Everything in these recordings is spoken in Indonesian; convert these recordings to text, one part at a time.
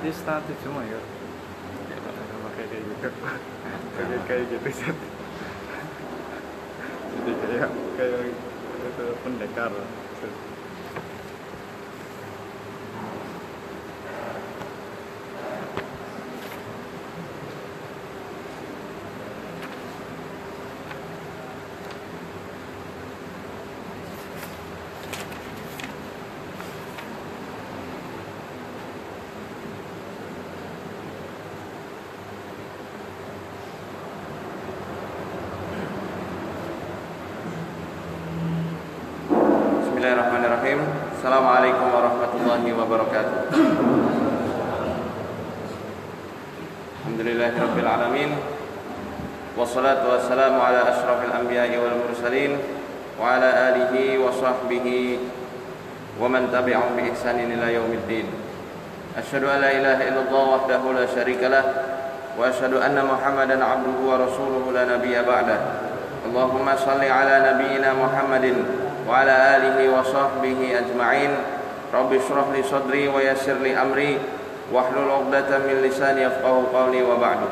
di status semua ya. Sama kayak gitu. Kayak gitu Set. Jadi kayak itu pendekar. Bismillahirrahmanirrahim. Assalamualaikum warahmatullahi wabarakatuh. Alhamdulillahirabbil alamin. Wassalatu wassalamu ala asyrafil anbiya'i wal mursalin wa ala alihi wa sahbihi wa man tabi'ahum bi ihsanin ila yaumiddin. Asyhadu an la ilaha illallah wahdahu la syarikalah wa asyhadu anna Muhammadan 'abduhu wa rasuluhu la nabiyya ba'dah. Allahumma shalli ala nabiyyina Muhammadin wa ala alihi wa sahbihi ajma'in. Rabbi shrah li sadri wa yassir li amri wahlul 'uqdatam min lisani yafqahu qawli wa ba'du.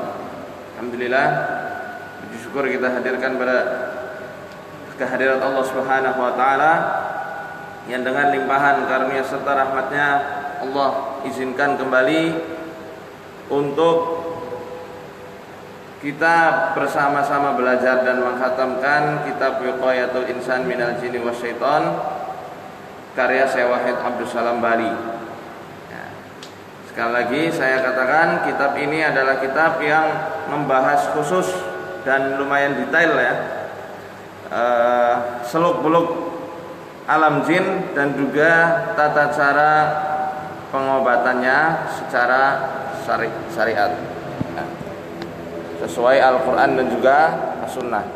Alhamdulillah, puji syukur kita hadirkan pada kehadirat Allah Subhanahu wa taala yang dengan limpahan karunia serta rahmatnya Allah izinkan kembali untuk kita bersama-sama belajar dan mengkhatamkan kitab Wiqayatul Insan Minal Jinni Wasyaiton karya Syekh Wahid Abdul Salam Bali. Ya. Sekali lagi saya katakan kitab ini adalah kitab yang membahas khusus dan lumayan detail ya, seluk-beluk alam jin dan juga tata cara pengobatannya secara syariat. Ya. Sesuai Al-Quran dan juga As-Sunnah.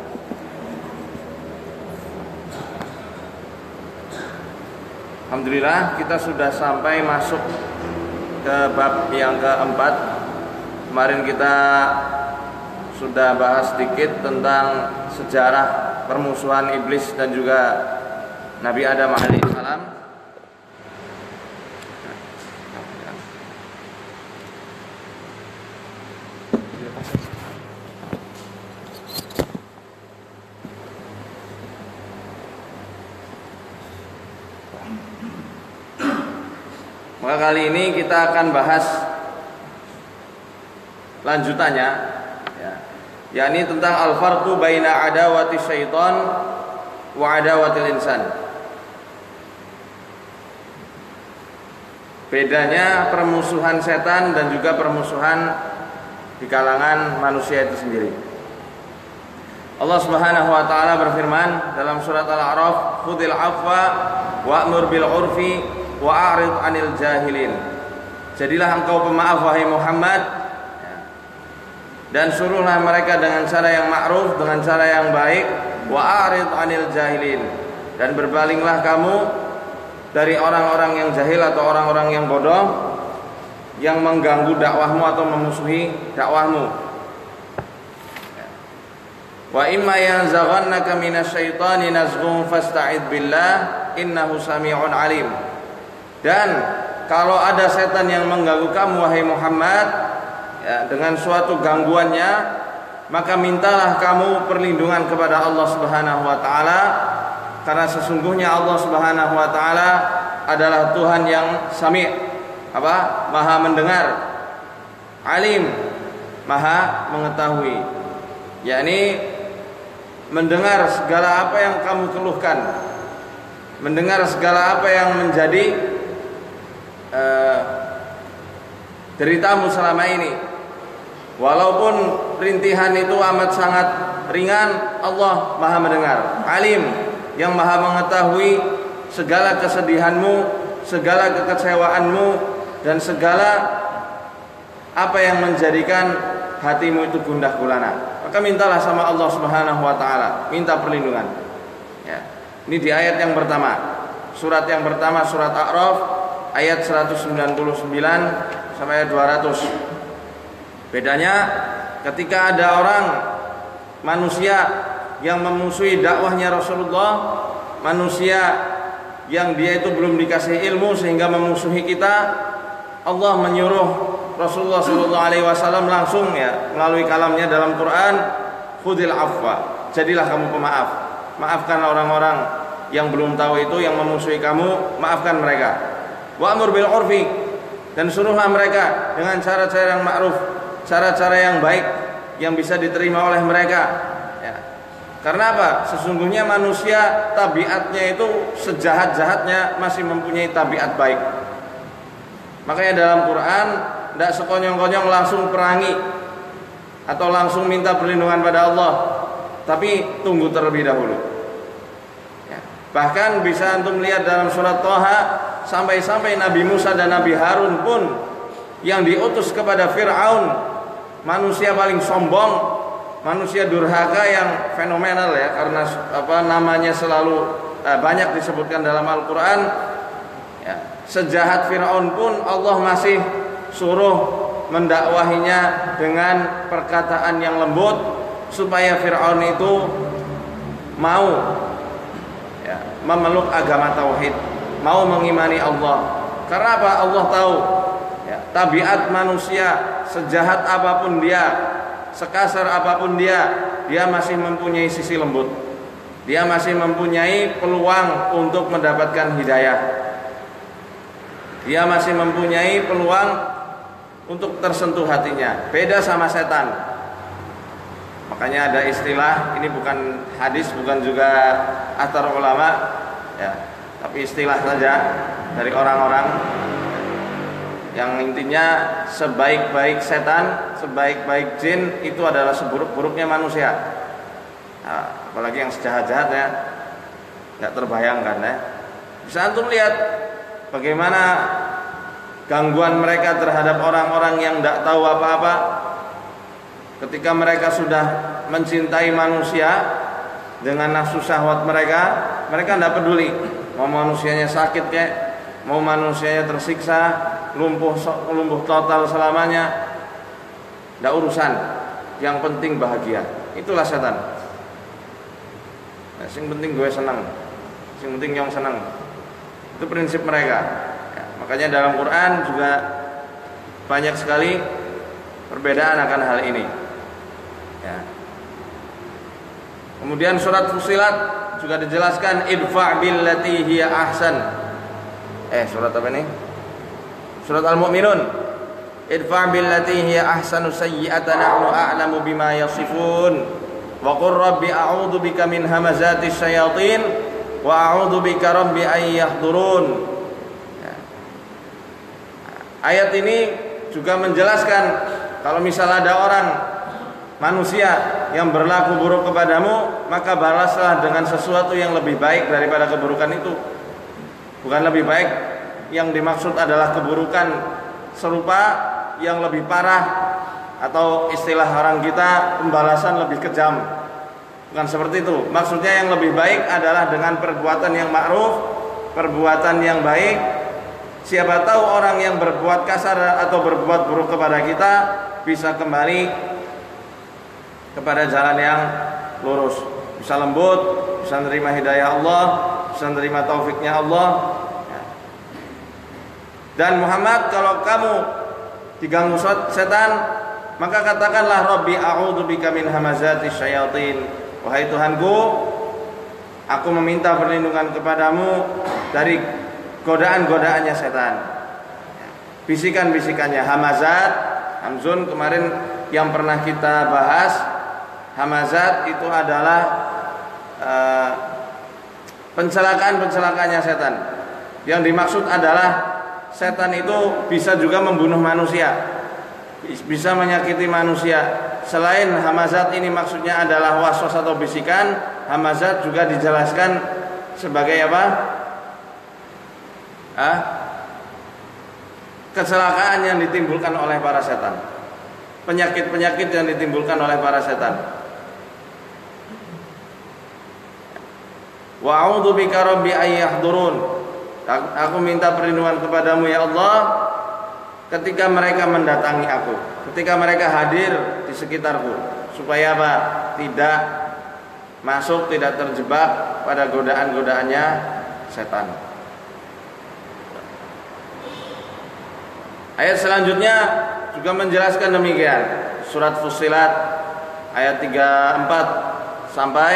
Alhamdulillah kita sudah sampai masuk ke bab yang keempat. Kemarin kita sudah bahas sedikit tentang sejarah permusuhan iblis dan juga Nabi Adam alaihissalam. Maka kali ini kita akan bahas lanjutannya ya, yakni tentang al-farqu baina adawati syaitan wa adawatil insan. Bedanya permusuhan setan dan juga permusuhan di kalangan manusia itu sendiri. Allah Subhanahu wa taala berfirman dalam surat Al-A'raf, "Khudhil 'afwa wa'mur bil 'urfi wa'arid 'anil jahilin." Jadilah engkau pemaaf wahai Muhammad, dan suruhlah mereka dengan cara yang ma'ruf, dengan cara yang baik, wa'arid 'anil jahilin, dan berpalinglah kamu dari orang-orang yang jahil atau orang-orang yang bodoh yang mengganggu dakwahmu atau memusuhi dakwahmu. Wa imma yanzaghannaka minasyaitani nazghun fasta'id billah innahu sami'un alim. Dan kalau ada setan yang mengganggu kamu wahai Muhammad ya, dengan suatu gangguannya, maka mintalah kamu perlindungan kepada Allah Subhanahu wa taala, karena sesungguhnya Allah Subhanahu wa taala adalah Tuhan yang sami', Maha mendengar, alim, Maha mengetahui, yakni mendengar segala apa yang kamu keluhkan, mendengar segala apa yang menjadi deritamu selama ini. Walaupun rintihan itu amat sangat ringan, Allah Maha mendengar, alim, yang Maha mengetahui segala kesedihanmu, segala kekecewaanmu, dan segala apa yang menjadikan hatimu itu gundah gulana. Maka mintalah sama Allah Subhanahu wa taala, minta perlindungan. Ya. Ini di ayat yang pertama. Surat yang pertama, surat A'raf ayat 199 sampai ayat 200. Bedanya ketika ada orang manusia yang memusuhi dakwahnya Rasulullah, manusia yang dia itu belum dikasih ilmu sehingga memusuhi kita, Allah menyuruh Rasulullah SAW langsung ya melalui kalamnya dalam Quran, khudil afwa, jadilah kamu pemaaf, maafkan orang-orang yang belum tahu itu, yang memusuhi kamu, maafkan mereka. Wa'mur bil urfi, dan suruhlah mereka dengan cara-cara yang ma'ruf, cara-cara yang baik yang bisa diterima oleh mereka ya. Karena apa? Sesungguhnya manusia tabiatnya itu sejahat-jahatnya masih mempunyai tabiat baik. Makanya dalam Quran tidak sekonyong-konyong langsung perangi atau langsung minta perlindungan pada Allah, tapi tunggu terlebih dahulu ya. Bahkan bisa antum lihat dalam surat Thaha, sampai-sampai Nabi Musa dan Nabi Harun pun yang diutus kepada Fir'aun, manusia paling sombong, manusia durhaka yang fenomenal ya, karena namanya selalu banyak disebutkan dalam Al-Quran ya. Sejahat Fir'aun pun Allah masih suruh mendakwahinya dengan perkataan yang lembut supaya Fir'aun itu mau ya, memeluk agama tauhid, mau mengimani Allah. Karena apa? Allah tahu ya, tabiat manusia sejahat apapun dia, sekasar apapun dia masih mempunyai sisi lembut. Dia masih mempunyai peluang untuk mendapatkan hidayah. Dia masih mempunyai peluang untuk tersentuh hatinya. Beda sama setan. Makanya ada istilah, ini bukan hadis, bukan juga athar ulama ya, tapi istilah saja dari orang-orang yang intinya sebaik-baik setan, sebaik-baik jin itu adalah seburuk-buruknya manusia. Nah, apalagi yang sejahat-jahatnya nggak terbayangkan ya. Bisa antum lihat bagaimana gangguan mereka terhadap orang-orang yang tidak tahu apa-apa. Ketika mereka sudah mencintai manusia dengan nafsu syahwat mereka tidak peduli mau manusianya sakit kayak, mau manusianya tersiksa, lumpuh total selamanya, tidak urusan. Yang penting bahagia. Itulah setan. Nah, yang penting gue senang, yang penting yang senang. Itu prinsip mereka ya. Makanya dalam Quran juga banyak sekali perbedaan akan hal ini ya. Kemudian surat Fussilat juga dijelaskan idfa' billati hiya ahsan. Surat apa ini? Surat Al-Mu'minun. Idfa' billati hiya ahsanu sayyi'atan nahnu a'lamu bima yasifun. Wa qur rabbi a'udzu bika min hamazati syayatin wa a'udzu bika rabbi ay yahdurun. Ya. Ayat ini juga menjelaskan kalau misal ada orang manusia yang berlaku buruk kepadamu, maka balaslah dengan sesuatu yang lebih baik daripada keburukan itu. Bukan lebih baik, yang dimaksud adalah keburukan serupa yang lebih parah, atau istilah orang kita pembalasan lebih kejam. Bukan seperti itu. Maksudnya yang lebih baik adalah dengan perbuatan yang ma'ruf, perbuatan yang baik. Siapa tahu orang yang berbuat kasar atau berbuat buruk kepada kita bisa kembali kepada jalan yang lurus, bisa lembut, bisa menerima hidayah Allah, bisa menerima taufiknya Allah. Dan Muhammad, kalau kamu diganggu setan, maka katakanlah Rabbi a'udzu bika min hamazati syayatin. Wahai Tuhanku, aku meminta perlindungan kepadamu dari godaan-godaannya setan. Bisikan-bisikannya. Hamazat, hamzun kemarin yang pernah kita bahas. Hamazat itu adalah pencelakaan-pencelakaannya setan. Yang dimaksud adalah setan itu bisa juga membunuh manusia, bisa menyakiti manusia. Selain hamazat ini maksudnya adalah waswas atau bisikan, hamazat juga dijelaskan sebagai apa? Kecelakaan yang ditimbulkan oleh para setan, penyakit-penyakit yang ditimbulkan oleh para setan. Wa a'udzu bika rabbi ay yahdurun. Aku minta perlindungan kepadamu ya Allah ketika mereka mendatangi aku, ketika mereka hadir di sekitarku, supaya apa? Tidak masuk, tidak terjebak pada godaan-godaannya setan. Ayat selanjutnya juga menjelaskan demikian. Surat Fussilat ayat 34 sampai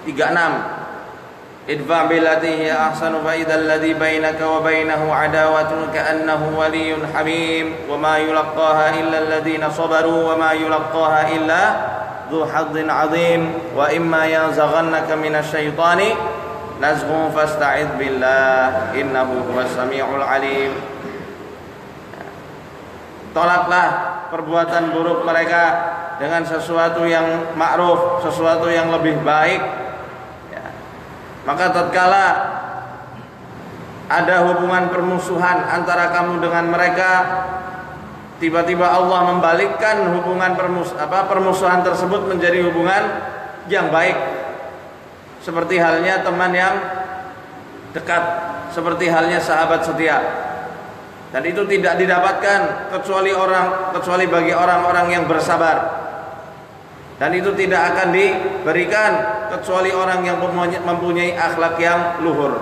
36. Idfa' billati hiya ahsanu fa idzal ladzi bainaka wa bainahu adawatun ka'annahu waliyyun hamim wa ma yulaqqaha illa alladziina sabaru wa ma yulaqqaha illa dzu hazzin 'adzim wa imma yanzaghannaka minasy syaitani nazghun fasta'idz billah innahu huwas samii'ul 'aliim. Tolaklah perbuatan buruk mereka dengan sesuatu yang ma'ruf, sesuatu yang lebih baik. Maka tatkala ada hubungan permusuhan antara kamu dengan mereka, tiba-tiba Allah membalikkan hubungan permusuhan tersebut menjadi hubungan yang baik. Seperti halnya teman yang dekat, seperti halnya sahabat setia. Dan itu tidak didapatkan kecuali bagi orang-orang yang bersabar. Dan itu tidak akan diberikan kecuali orang yang mempunyai akhlak yang luhur.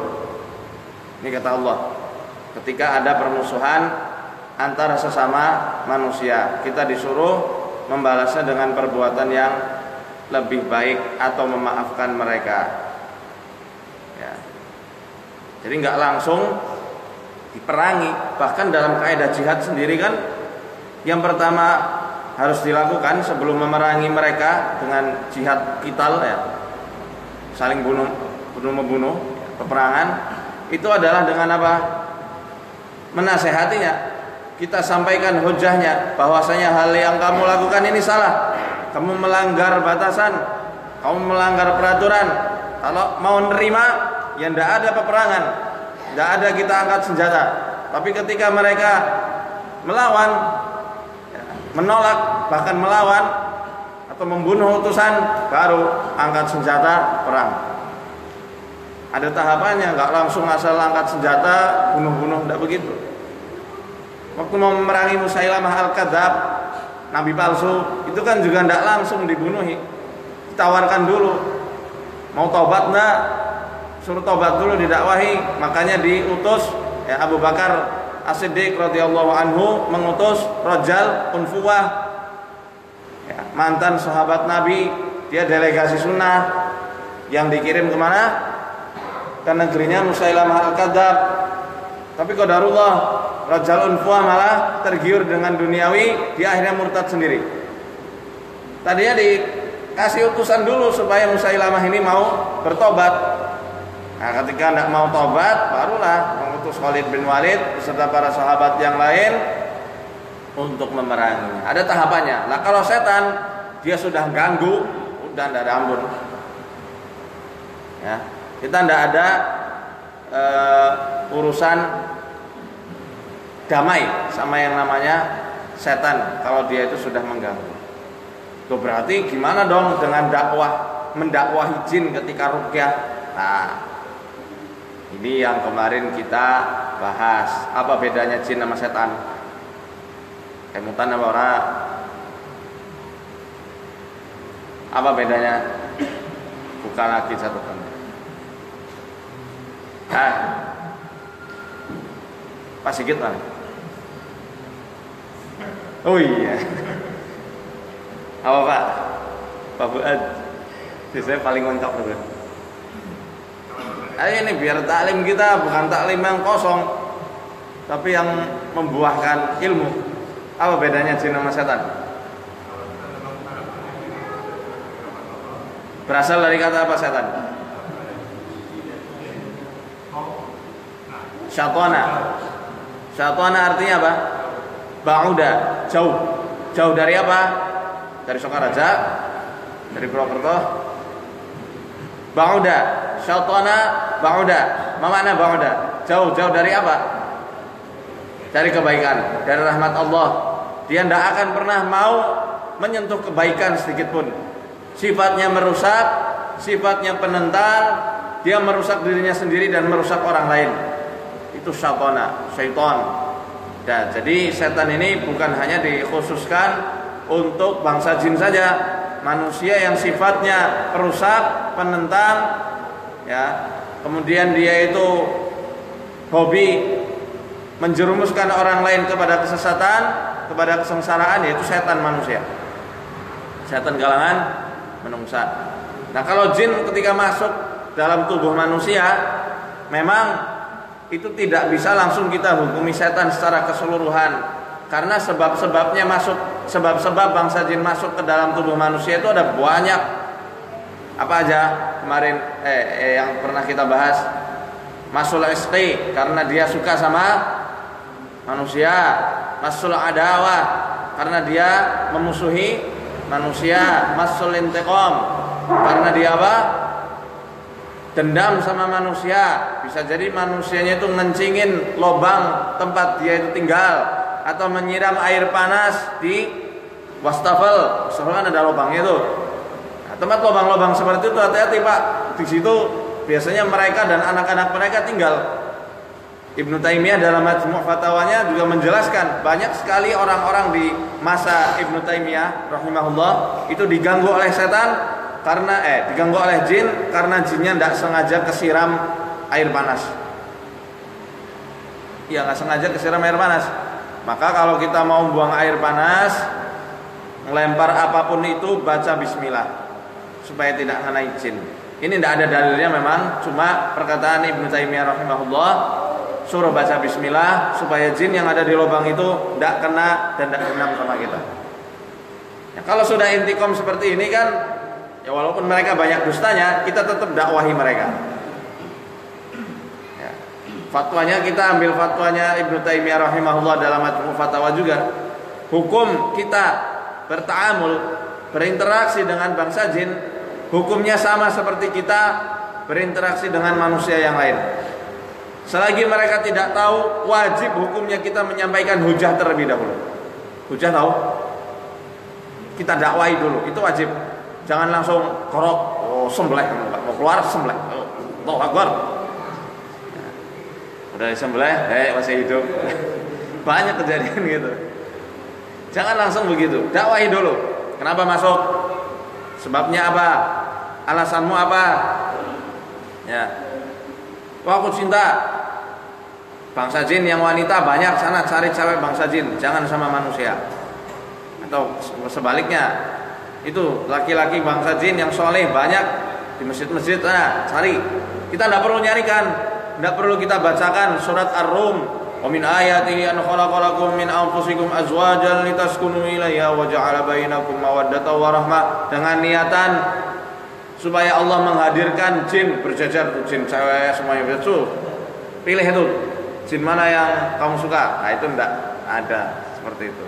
Ini kata Allah. Ketika ada permusuhan antara sesama manusia, kita disuruh membalasnya dengan perbuatan yang lebih baik atau memaafkan mereka. Ya. Jadi nggak langsung diperangi. Bahkan dalam kaidah jihad sendiri kan, yang pertama harus dilakukan sebelum memerangi mereka dengan jihad qital, ya, saling membunuh, peperangan, itu adalah dengan apa? Menasehatinya. Kita sampaikan hujahnya bahwasanya hal yang kamu lakukan ini salah, kamu melanggar batasan, kamu melanggar peraturan. Kalau mau nerima, ya tidak ada peperangan, tidak ada kita angkat senjata. Tapi ketika mereka melawan, menolak, bahkan melawan atau membunuh utusan, baru angkat senjata perang. Ada tahapannya, nggak langsung asal angkat senjata bunuh-bunuh, tidak begitu. Waktu mau memerangi Musailamah al-Kadzab, nabi palsu, itu kan juga tidak langsung dibunuhi, ditawarkan dulu, mau tobat enggak, suruh tobat dulu, didakwahi. Makanya diutus Abu Bakar As-Siddiq radhiyallahu anhu mengutus Rajal Unfuwah, ya, mantan sahabat Nabi, dia delegasi sunnah yang dikirim kemana? Ke negerinya Musailamah al-Kadzab. Tapi qadarullah, Rajal Unfuwah malah tergiur dengan duniawi, dia akhirnya murtad sendiri. Tadinya dikasih utusan dulu supaya Musailamah ini mau bertobat. Nah, ketika tidak mau tobat, barulah mengutus Khalid bin Walid beserta para sahabat yang lain untuk memeranginya. Ada tahapannya. Nah, kalau setan dia sudah ganggu, udah tidak ada ampun. Ya, kita tidak ada urusan damai sama yang namanya setan kalau dia itu sudah mengganggu. Itu berarti gimana dong dengan mendakwahi jin ketika ruqyah? Nah, ini yang kemarin kita bahas. Apa bedanya jin sama setan? Kemutan apa ora? Apa bedanya? Buka lagi satu kali. Pak Sigit mana? Oh iya. Apa Pak? Pak Fuad. Saya paling mentok tuh. Ayo ini biar taklim kita bukan taklim yang kosong, tapi yang membuahkan ilmu. Apa bedanya jin sama setan? Berasal dari kata apa setan? Syatwana. Syatwana artinya apa? Ba'uda, jauh. Jauh dari apa? Dari Sokaraja, dari Purwokerto. Ba'uda, syatwana ba'uda. Apa makna ba'uda? Jauh dari apa? Dari kebaikan, dari rahmat Allah. Dia tidak akan pernah mau menyentuh kebaikan sedikit pun. Sifatnya merusak, sifatnya penentang, dia merusak dirinya sendiri dan merusak orang lain. Itu syatwana, syaitan. Dan jadi setan ini bukan hanya dikhususkan untuk bangsa jin saja, manusia yang sifatnya perusak, penentang, ya. Kemudian dia itu hobi menjerumuskan orang lain kepada kesesatan, kepada kesengsaraan, yaitu setan manusia. Setan kalangan menungsa. Nah, kalau jin ketika masuk dalam tubuh manusia, memang itu tidak bisa langsung kita hukumi setan secara keseluruhan. Karena sebab-sebabnya masuk, sebab-sebab bangsa jin masuk ke dalam tubuh manusia itu ada banyak. Apa aja kemarin yang pernah kita bahas? Masul isqi, karena dia suka sama manusia. Masul adawah, karena dia memusuhi manusia. Masul intiqam, karena dia apa? Dendam sama manusia. Bisa jadi manusianya itu ngencingin lubang tempat dia itu tinggal, atau menyiram air panas di wastafel. Wastafel kan ada lubangnya itu. Nah, tempat lubang-lubang seperti itu hati-hati Pak. Di situ biasanya mereka dan anak-anak mereka tinggal. Ibnu Taimiyah dalam Majmu' Fatawanya juga menjelaskan banyak sekali orang-orang di masa Ibnu Taimiyah rahimahullah itu diganggu oleh setan karena diganggu oleh jin karena jinnya tidak sengaja kesiram air panas. Iya, nggak sengaja kesiram air panas. Maka kalau kita mau buang air panas, melempar apapun itu, baca bismillah supaya tidak mengenai jin. Ini tidak ada dalilnya memang, cuma perkataan Ibnu Taimiyah rahimahullah, suruh baca bismillah supaya jin yang ada di lubang itu tidak kena dan tidak dendam sama kita. Ya, kalau sudah intikom seperti ini kan, ya walaupun mereka banyak dustanya, kita tetap dakwahi mereka. Ya. Fatwanya kita ambil fatwanya Ibnu Taimiyah rahimahullah dalam Majmu' Fatawa juga. Hukum kita berta'amul, berinteraksi dengan bangsa jin, hukumnya sama seperti kita berinteraksi dengan manusia yang lain. Selagi mereka tidak tahu, wajib hukumnya kita menyampaikan hujah terlebih dahulu. Hujah tahu? Kita dakwahi dulu, itu wajib. Jangan langsung korok, sembelih, mau keluar sembelih. Allahu Akbar. Udah disembelih, masih hidup. Banyak kejadian gitu. Jangan langsung begitu, dakwahi dulu. Kenapa masuk? Sebabnya apa? Alasanmu apa? Ya. Wah, aku cinta bangsa jin yang wanita banyak, sana cari cewek bangsa jin, jangan sama manusia. Atau sebaliknya, itu laki-laki bangsa jin yang soleh banyak di masjid-masjid sana, cari. Kita tidak perlu nyarikan, tidak perlu kita bacakan surat Ar-Rum, wa min ayatihi an khalaqalakum min anfusikum azwajan litaskunu ilayha wa ja'ala bainakum mawaddatan wa rahmah, dengan niatan supaya Allah menghadirkan jin berjajar, jin cewek semuanya betul. Pilih itu jin mana yang kamu suka. Nah, itu enggak ada seperti itu.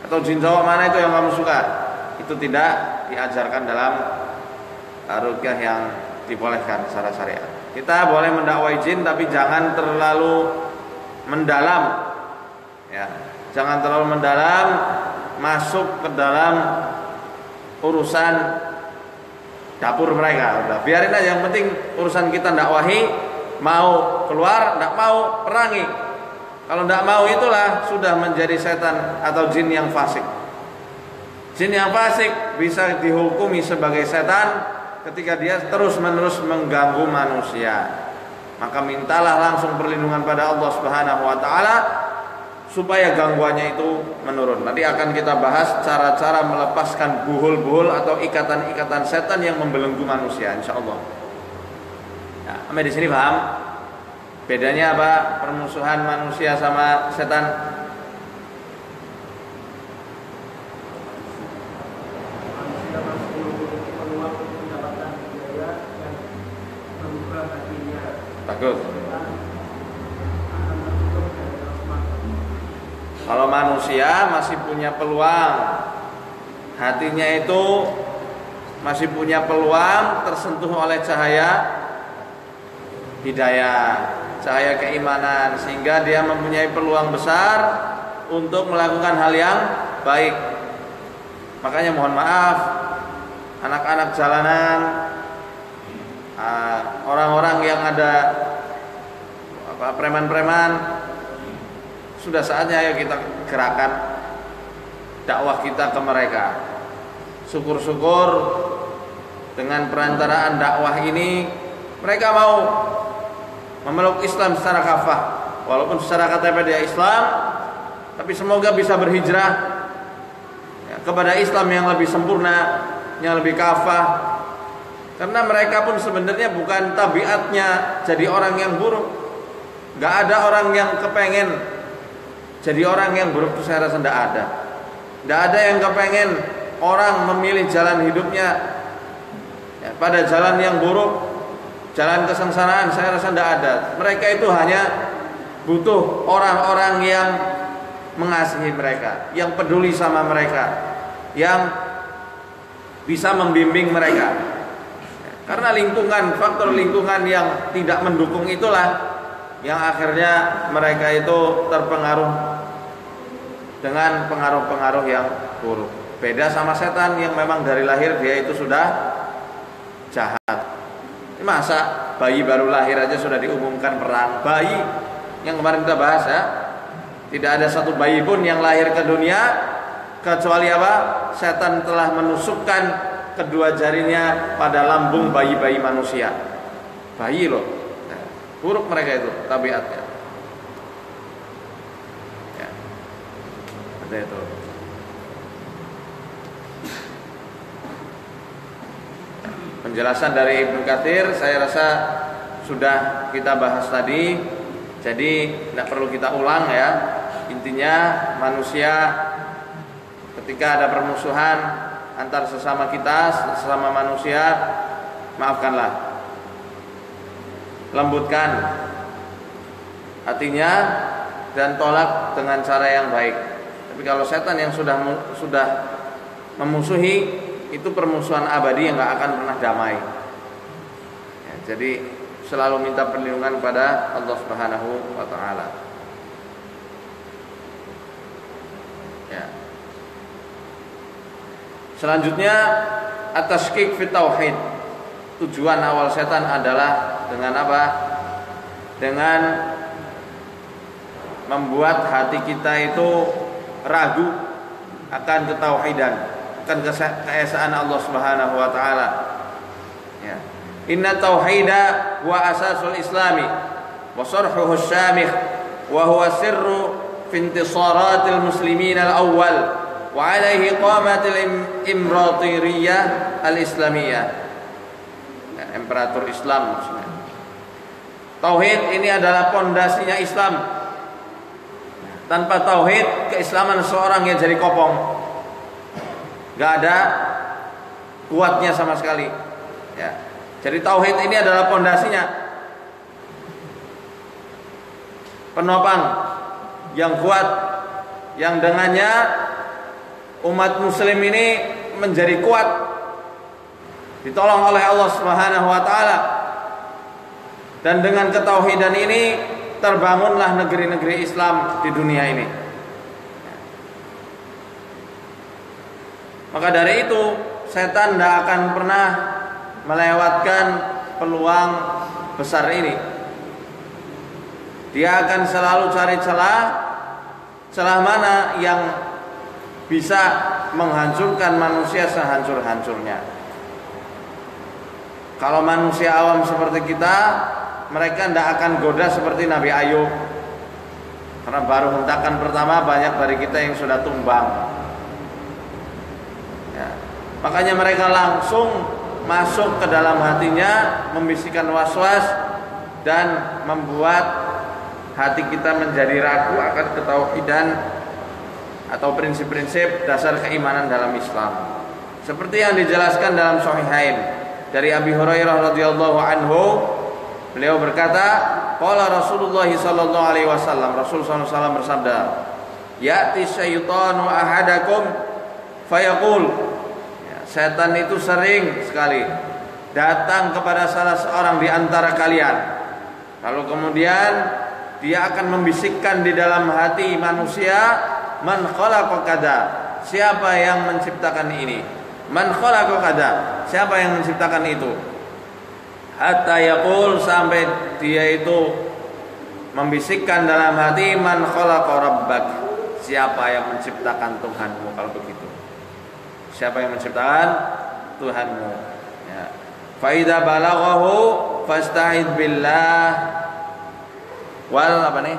Atau jin cowok mana itu yang kamu suka. Itu tidak diajarkan dalam ruqyah yang dibolehkan secara syariat. Kita boleh mendakwai jin tapi jangan terlalu mendalam. Ya, jangan terlalu mendalam masuk ke dalam urusan dapur mereka. Udah, biarin aja, yang penting urusan kita dakwahi, mau keluar, tidak mau perangi. Kalau tidak mau, itulah sudah menjadi setan atau jin yang fasik. Jin yang fasik bisa dihukumi sebagai setan ketika dia terus-menerus mengganggu manusia. Maka mintalah langsung perlindungan pada Allah Subhanahu wa taala supaya gangguannya itu menurun. Nanti akan kita bahas cara-cara melepaskan buhul-buhul atau ikatan-ikatan setan yang membelenggu manusia, insyaallah. Ya, sampai di sini paham? Bedanya apa permusuhan manusia sama setan? Bagus. Kalau manusia masih punya peluang, hatinya itu masih punya peluang tersentuh oleh cahaya hidayah, cahaya keimanan, sehingga dia mempunyai peluang besar untuk melakukan hal yang baik. Makanya mohon maaf, anak-anak jalanan, orang-orang yang ada preman-preman, sudah saatnya ayo kita gerakan dakwah kita ke mereka. Syukur-syukur dengan perantaraan dakwah ini mereka mau memeluk Islam secara kafah. walaupun secara KTP dia Islam, tapi semoga bisa berhijrah ya, kepada Islam yang lebih sempurna, yang lebih kafah. Karena mereka pun sebenarnya bukan tabiatnya jadi orang yang buruk. Gak ada orang yang kepengen jadi orang yang buruk itu, saya rasa tidak ada. Tidak ada yang kepengen orang memilih jalan hidupnya ya, pada jalan yang buruk, jalan kesengsaraan, saya rasa tidak ada. Mereka itu hanya butuh orang-orang yang mengasihi mereka, yang peduli sama mereka, yang bisa membimbing mereka. Karena lingkungan, faktor lingkungan yang tidak mendukung itulah yang akhirnya mereka itu terpengaruh dengan pengaruh-pengaruh yang buruk. Beda sama setan yang memang dari lahir dia itu sudah jahat. Masa bayi baru lahir aja sudah diumumkan perang? Bayi yang kemarin kita bahas ya, tidak ada satu bayi pun yang lahir ke dunia kecuali apa? Setan telah menusukkan kedua jarinya pada lambung bayi-bayi manusia. Bayi loh. Nah, buruk mereka itu tabiatnya. Ya. Ada itu. Penjelasan dari Ibnu Katsir saya rasa sudah kita bahas tadi. Jadi tidak perlu kita ulang ya. Intinya manusia ketika ada permusuhan antar sesama kita, sesama manusia, maafkanlah, lembutkan hatinya dan tolak dengan cara yang baik. Tapi kalau setan yang sudah memusuhi, itu permusuhan abadi yang gak akan pernah damai ya, jadi selalu minta perlindungan pada Allah Subhanahu wa ta'ala ya. Selanjutnya at-tashkik fi tauhid. Tujuan awal setan adalah dengan apa? Dengan membuat hati kita itu ragu akan ketauhidan, akan keesaan Allah Subhanahu wa taala. Ya. Inna tauhida huwa asasul islami wa sarhuhu syamikh wa huwa sirru fi intisaratil muslimin al-awwal wa alaihi qamatil imratiriyah al-islamiyah ya, imperator Islam maksudnya. Tauhid ini adalah pondasinya Islam. Tanpa tauhid keislaman seorang yang jadi kopong, gak ada kuatnya sama sekali ya. Jadi tauhid ini adalah pondasinya, penopang yang kuat, yang dengannya umat muslim ini menjadi kuat, ditolong oleh Allah Subhanahu wa taala. Dan dengan ketauhidan ini terbangunlah negeri-negeri Islam di dunia ini. Maka dari itu setan tidak akan pernah melewatkan peluang besar ini. Dia akan selalu cari celah mana yang bisa menghancurkan manusia sehancur-hancurnya. Kalau manusia awam seperti kita, mereka tidak akan goda seperti Nabi Ayub. Karena baru hentakan pertama banyak dari kita yang sudah tumbang ya. Makanya mereka langsung masuk ke dalam hatinya, membisikkan was-was dan membuat hati kita menjadi ragu akan ketauhidan atau prinsip-prinsip dasar keimanan dalam Islam. Seperti yang dijelaskan dalam Shahihain dari Abi Hurairah radhiyallahu anhu, beliau berkata, qala Rasulullah sallallahu alaihi wasallam, Rasul sallallahu alaihi wasallam bersabda, ya'ti syaitanu ahadakum fayaqul, ya, setan itu sering sekali datang kepada salah seorang di antara kalian, lalu kemudian dia akan membisikkan di dalam hati manusia, man khalaqa kada, siapa yang menciptakan ini, man khalaqa kada, siapa yang menciptakan itu, hatta yaqul, sampai dia itu membisikkan dalam hati, man khalaqa rabbak, siapa yang menciptakan Tuhanmu. Kalau begitu, siapa yang menciptakan Tuhanmu ya. Fa idza balaghahu fasta'id billah wal apa nih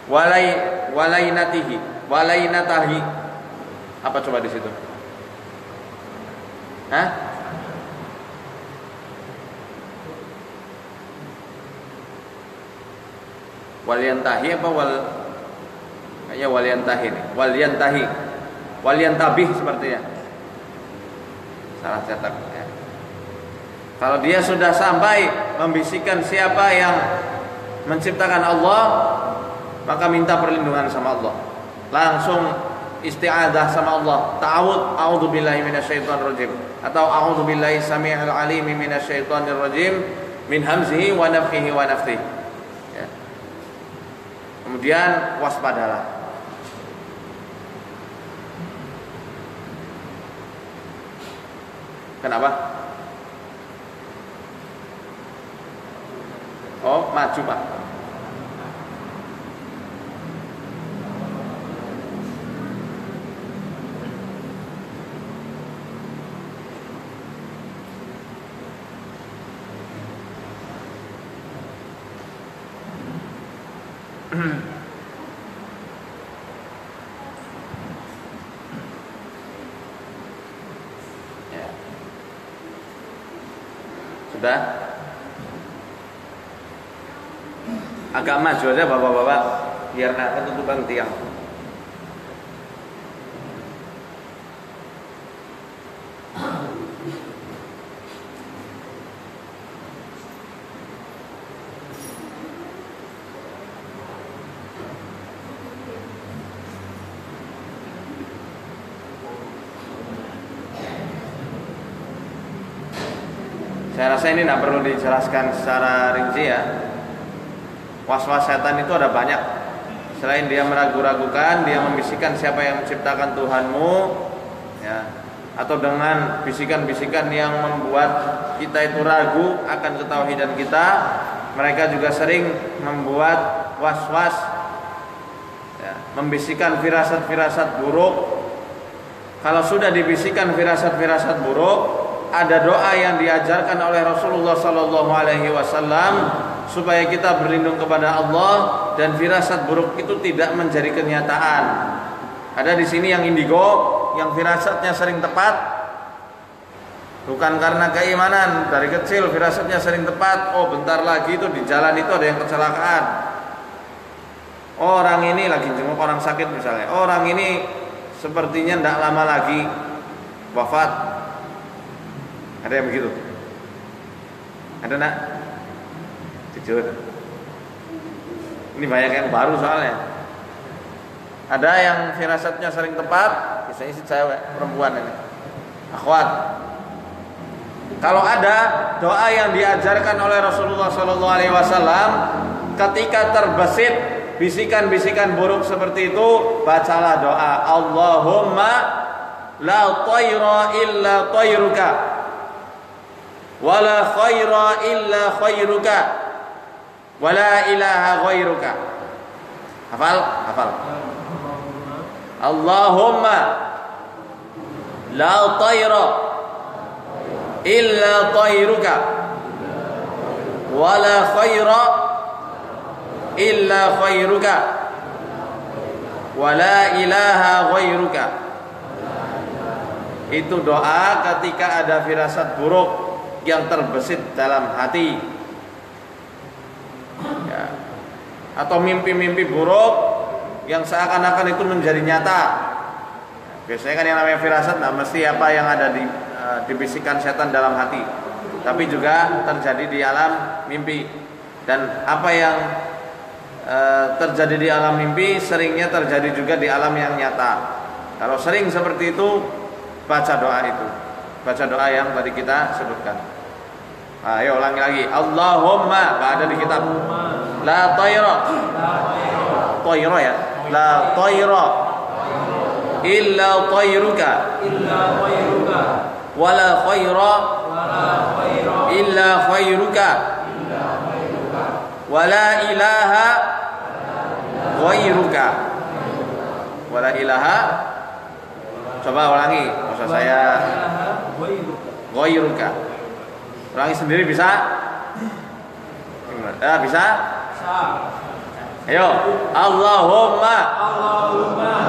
walainatahi. Apa coba di situ? Hah? Waliantahi apa kayaknya waliantahi nih. Waliantabih sepertinya. Salah cetak ya. Kalau dia sudah sampai membisikkan siapa yang menciptakan Allah, maka minta perlindungan sama Allah. Langsung isti'adzah sama Allah. Ta'awudz, a'udzubillahi minasyaitonir rajim, atau a'udzubillahi samii'il 'aliim minasyaitonir rajim min hamzihi wa nafthihi wa nafthihi. Ya. Kemudian waspadalah. Kenapa? Oh, maju Pak. Ya. Sudah? Agak maju aja bapak-bapak, biar nggak ketutupan tiang. Saya rasa ini tidak perlu dijelaskan secara rinci ya. Was-was setan itu ada banyak. Selain dia meragu-ragukan, dia membisikkan siapa yang menciptakan Tuhanmu, ya, atau dengan bisikan-bisikan yang membuat kita itu ragu akan ketauhidan kita. Mereka juga sering membuat was-was, ya, membisikkan firasat-firasat buruk. Kalau sudah dibisikkan firasat-firasat buruk, ada doa yang diajarkan oleh Rasulullah SAW supaya kita berlindung kepada Allah dan firasat buruk itu tidak menjadi kenyataan. Ada di sini yang indigo, yang firasatnya sering tepat, bukan karena keimanan, dari kecil firasatnya sering tepat. Oh, bentar lagi itu di jalan itu ada yang kecelakaan. Orang ini lagi jenguk orang sakit misalnya. Orang ini sepertinya tidak lama lagi wafat. Ada yang begitu? Ada nak? Jujur. Ini banyak yang baru soalnya. Ada yang firasatnya sering tepat, biasanya si cewek, perempuan ini. Akhwat. Kalau ada doa yang diajarkan oleh Rasulullah SAW, ketika terbesit bisikan-bisikan buruk seperti itu, bacalah doa Allahumma la tayra illa tayruka wala khaira illa khairuka wala ilaha ghairuka. Hafal? Hafal. Allahumma la tayra illa tayruka wala khaira illa khairuka wala ilaha ghairuka. Itu doa ketika ada firasat buruk yang terbesit dalam hati, ya, atau mimpi-mimpi buruk yang seakan-akan itu menjadi nyata. Biasanya kan yang namanya firasat nah mesti apa yang ada dibisikkan setan dalam hati, tapi juga terjadi di alam mimpi. Dan apa yang terjadi di alam mimpi seringnya terjadi juga di alam yang nyata. Kalau sering seperti itu, baca doa itu, baca doa yang tadi kita sebutkan. Ayo ulangi lagi. Allahumma, nggak ada di kitab. La tayra, tayra ya. La tayra illa tayruka, wala khaira illa khairuka, wala ilaha ghairuka, wala ilaha. Coba ulangi, maksud saya ghairuka. Ulangi sendiri bisa? Bisa? Ayo, Allahumma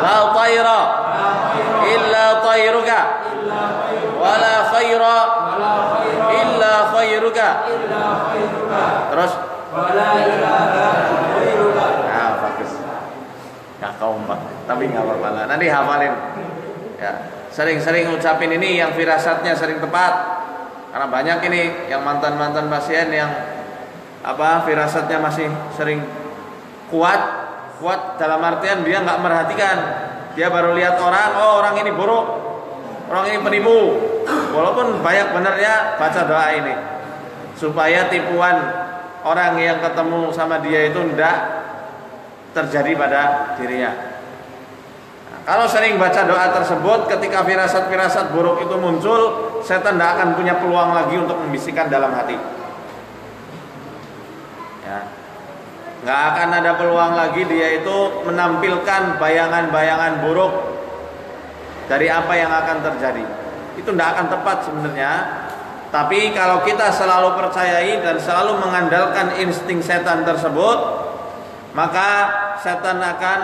la tayra illa tayruka wa la khaira illa khairuka. Terus nah, bagus. Ya kompak, tapi nggak apa-apa lah. Nanti hafalin. Ya, sering-sering ucapin ini yang firasatnya sering tepat. Karena banyak ini yang mantan-mantan pasien yang firasatnya masih sering kuat dalam artian dia nggak merhatikan. Dia baru lihat orang, oh orang ini buruk, orang ini penipu. Walaupun banyak benernya, baca doa ini supaya tipuan orang yang ketemu sama dia itu tidak terjadi pada dirinya. Nah, kalau sering baca doa tersebut, ketika firasat-firasat buruk itu muncul, setan tidak akan punya peluang lagi untuk membisikkan dalam hati. Ya, nggak akan ada peluang lagi dia itu menampilkan bayangan-bayangan buruk dari apa yang akan terjadi. Itu tidak akan tepat sebenarnya. Tapi kalau kita selalu percayai dan selalu mengandalkan insting setan tersebut, maka setan akan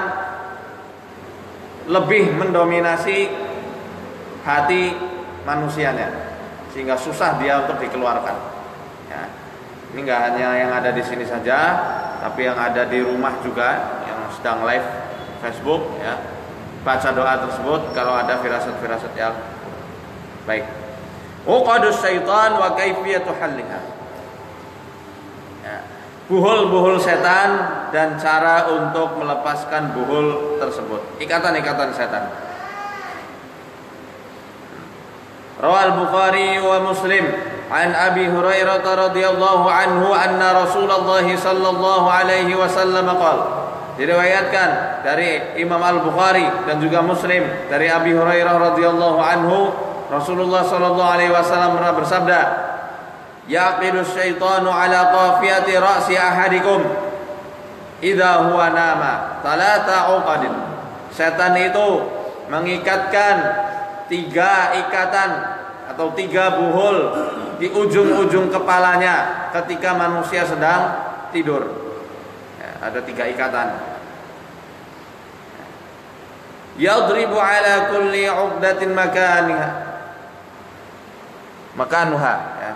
lebih mendominasi hati manusianya, sehingga susah dia untuk dikeluarkan. Ya. Ini nggak hanya yang ada di sini saja, tapi yang ada di rumah juga, yang sedang live Facebook, ya, baca doa tersebut kalau ada firasat-firasat yang baik. Uqadus syaitan wa kaifiyatu halliha. Ya. Buhul-buhul setan dan cara untuk melepaskan buhul tersebut, ikatan-ikatan setan. Rawal Bukhari wa Muslim an Abi Hurairah radhiyallahu anhu anna Rasulullah sallallahu alaihi wasallam qala. Diriwayatkan dari Imam Al-Bukhari dan juga Muslim dari Abi Hurairah radhiyallahu anhu, Rasulullah sallallahu alaihi wasallam pernah bersabda, yaqidu syaitanu ala qafiyati ra'si ahadikum idza huwa nama talata uqadin. Setan itu mengikatkan 3 ikatan atau 3 buhul di ujung-ujung kepalanya ketika manusia sedang tidur. Ya, ada 3 ikatan. Yadribu ala kulli 'uqdatin makanuha, ya.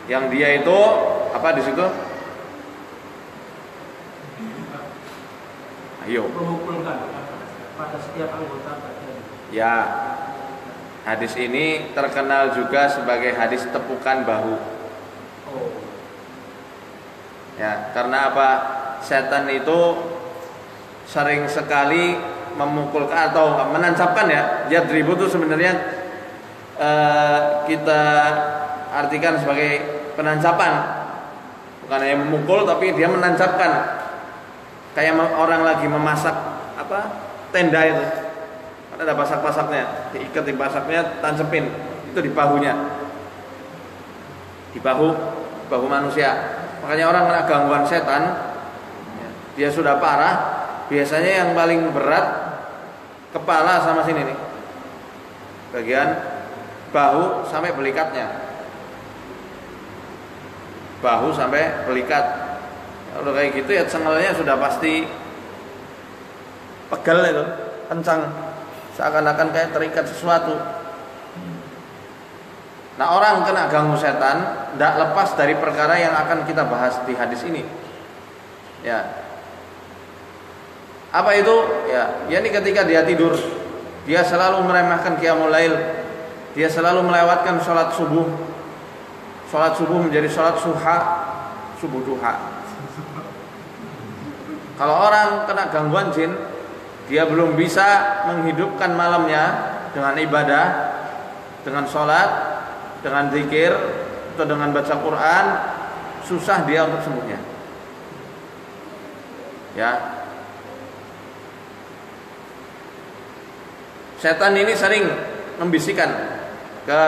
Yang dia itu apa di situ? Ayo. Memukulkan pada setiap anggota badan. Ya. Hadis ini terkenal juga sebagai hadis tepukan bahu. Oh. Ya, karena apa? Setan itu sering sekali memukulkan atau menancapkan, ya. Yadribu itu sebenarnya kita artikan sebagai penancapan, bukan hanya memukul tapi dia menancapkan, kayak orang lagi memasak tenda itu, ada pasak-pasaknya, diikat di pasaknya, tancepin itu di bahunya, di bahu manusia. Makanya orang kena gangguan setan, dia sudah parah, biasanya yang paling berat kepala sama sini nih, bagian bahu sampai belikatnya. Bahu sampai belikat. Kalau kayak gitu ya cengelnya sudah pasti pegel itu, kencang, seakan-akan kayak terikat sesuatu. Nah, orang kena ganggu setan tidak lepas dari perkara yang akan kita bahas di hadis ini. Ya. Apa itu? Ya, ini ketika dia tidur, dia selalu meremehkan qiyamul lail. Dia selalu melewatkan sholat subuh. Sholat subuh menjadi sholat subuh duha. Kalau orang kena gangguan jin, dia belum bisa menghidupkan malamnya dengan ibadah, dengan sholat, dengan zikir, atau dengan baca Quran, susah dia untuk sembuhnya. Ya. Setan ini sering membisikkan ke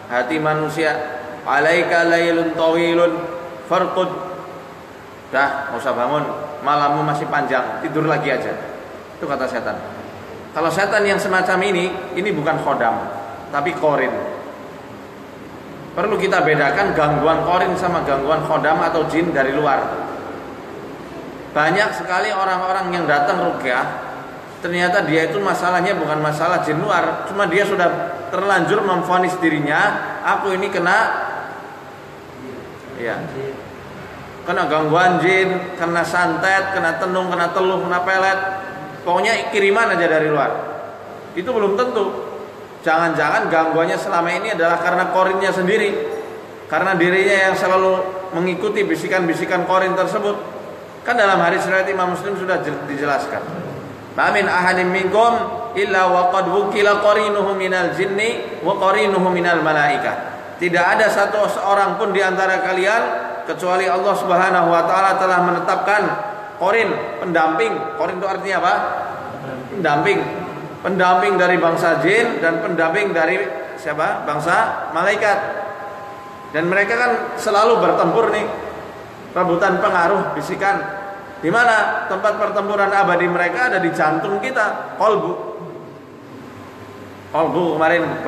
hati manusia, alaika lailun tawilun farqud. Dah, enggak usah bangun, malammu masih panjang, tidur lagi aja. Itu kata setan. Kalau setan yang semacam ini bukan khodam, tapi korin. Perlu kita bedakan gangguan korin sama gangguan khodam atau jin dari luar. Banyak sekali orang-orang yang datang ruqyah, ternyata dia itu masalahnya bukan masalah jin luar, cuma dia sudah terlanjur memvonis dirinya, aku ini kena kena gangguan jin, kena santet, kena tenung, kena teluh, kena pelet, pokoknya kiriman aja dari luar. Itu belum tentu. Jangan-jangan gangguannya selama ini adalah karena korinnya sendiri, karena dirinya yang selalu mengikuti bisikan-bisikan korin tersebut. Kan dalam hadis riwayat Imam Muslim sudah dijelaskan. Ma min ahadin minkum illa wa qad wukila qarinuhu minal jinni wa qarinuhu minal malaikah. Tidak ada satu seorang pun di antara kalian kecuali Allah Subhanahu wa taala telah menetapkan qarin, pendamping. Qarin itu artinya apa? Pendamping. Pendamping dari bangsa jin dan pendamping dari siapa? Bangsa malaikat. Dan mereka kan selalu bertempur nih, rebutan pengaruh, bisikan. Di mana tempat pertempuran abadi mereka? Ada di jantung kita, qalbu. Qalbu kemarin